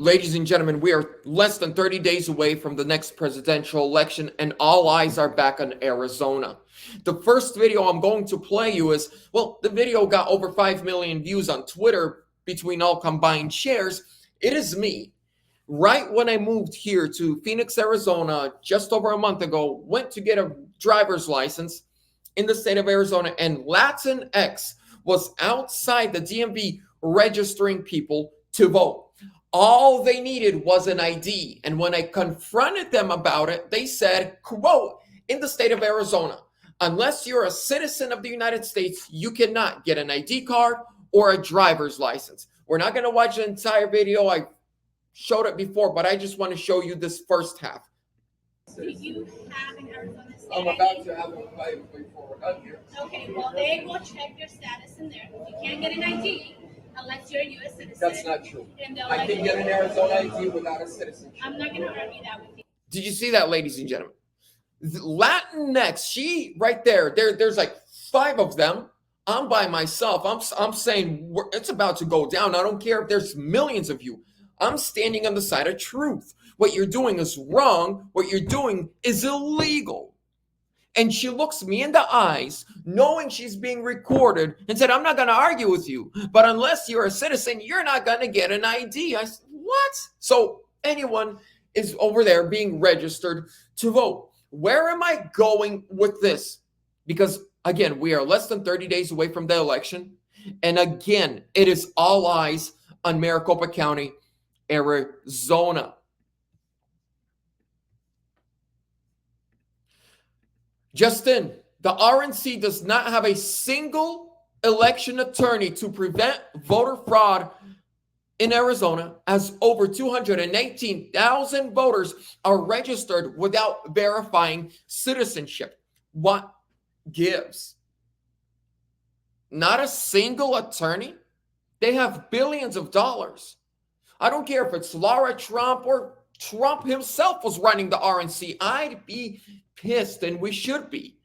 Ladies and gentlemen, we are less than 30 days away from the next presidential election, and all eyes are back on Arizona. The first video I'm going to play you is, well, the video got over 5 million views on Twitter between all combined shares. It is me. Right when I moved here to Phoenix, Arizona, just over a month ago, went to get a driver's license in the state of Arizona, and Latinx was outside the DMV registering people to vote. All they needed was an ID. And when I confronted them about it, they said, quote, in the state of Arizona, unless you're a citizen of the United States, you cannot get an ID card or a driver's license. We're not going to watch the entire video. I showed it before, but I just want to show you this first half. Do you have an Arizona state I'm about to have one before we're done here. Okay, well, they will check your status in there. You can't get an ID unless you're a U.S. citizen. That's not true. And I can get an Arizona ID without a citizenship. I'm not going to argue that with you. Did you see that, ladies and gentlemen? Latinx, she right there's like 5 of them. I'm by myself. I'm saying it's about to go down. I don't care if there's millions of you. I'm standing on the side of truth. What you're doing is wrong. What you're doing is illegal. And she looks me in the eyes, knowing she's being recorded, and said, I'm not going to argue with you, but unless you're a citizen, you're not going to get an ID. I said, what? So anyone is over there being registered to vote. Where am I going with this? Because, again, we are less than 30 days away from the election. And again, it is all eyes on Maricopa County, Arizona. Justin, the RNC does not have a single election attorney to prevent voter fraud in Arizona, as over 218,000 voters are registered without verifying citizenship. What gives? Not a single attorney? They have billions of dollars. I don't care if it's Laura Trump or Trump himself was running the RNC. I'd be pissed, and we should be.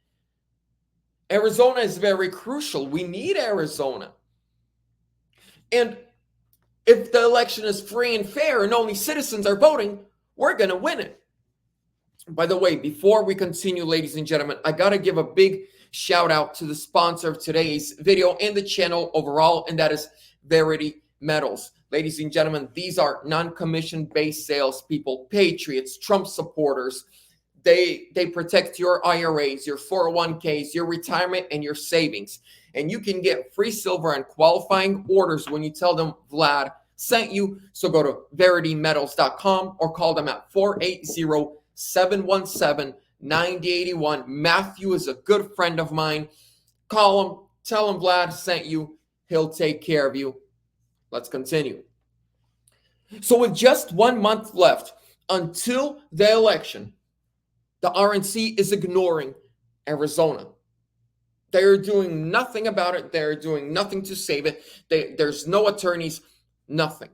Arizona is very crucial. We need Arizona. And if the election is free and fair and only citizens are voting, we're going to win it. By the way, before we continue, ladies and gentlemen, I got to give a big shout out to the sponsor of today's video and the channel overall, and that is Verity Metals. Ladies and gentlemen, these are non-commission based salespeople, patriots, Trump supporters. They protect your IRAs, your 401ks, your retirement, and your savings. And you can get free silver and qualifying orders when you tell them Vlad sent you. So go to veritymetals.com or call them at 480-717-9081. Matthew is a good friend of mine. Call him, tell him Vlad sent you. He'll take care of you. Let's continue. So with just 1 month left until the election, the RNC is ignoring Arizona. They're doing nothing about it. They're doing nothing to save it. There's no attorneys, nothing.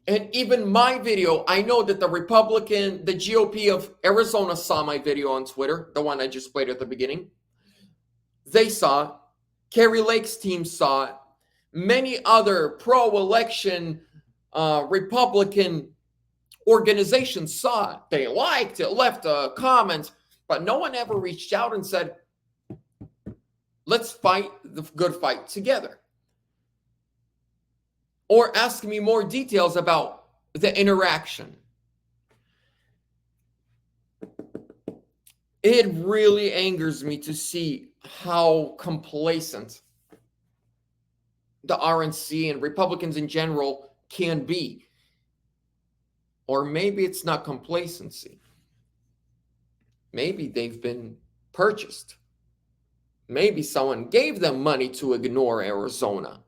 And even my video, I know that the GOP of Arizona saw my video on Twitter, the one I just played at the beginning. They saw it. Carrie Lake's team saw it. Many other pro-election Republican organizations saw it. They liked it, left a comment, but no one ever reached out and said, let's fight the good fight together. Or ask me more details about the interaction. It really angers me to see how complacent the RNC and Republicans in general can be. Or maybe it's not complacency. Maybe they've been purchased. Maybe someone gave them money to ignore Arizona.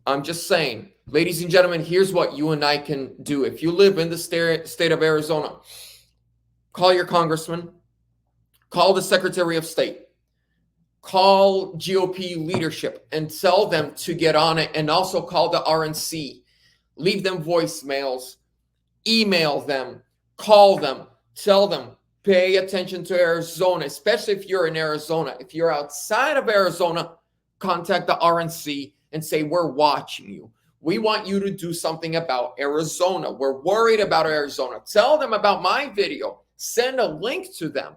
I'm just saying, ladies and gentlemen, here's what you and I can do. If you live in the state of Arizona, call your congressman, call the Secretary of State, call GOP leadership and tell them to get on it, and also call the RNC. Leave them voicemails, email them, call them, tell them, pay attention to Arizona, especially if you're in Arizona. If you're outside of Arizona, contact the RNC and say, we're watching you. We want you to do something about Arizona. We're worried about Arizona. Tell them about my video. Send a link to them.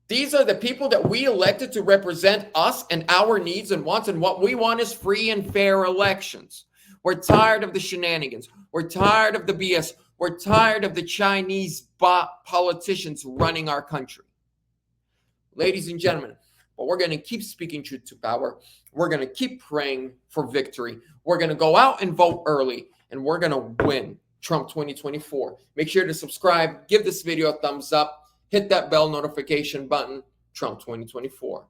These are the people that we elected to represent us and our needs and wants, and what we want is free and fair elections. We're tired of the shenanigans. We're tired of the BS. We're tired of the Chinese bot politicians running our country. Ladies and gentlemen, but we're going to keep speaking truth to power. We're going to keep praying for victory. We're going to go out and vote early, and we're going to win Trump 2024. Make sure to subscribe, give this video a thumbs up, hit that bell notification button. Trump 2024.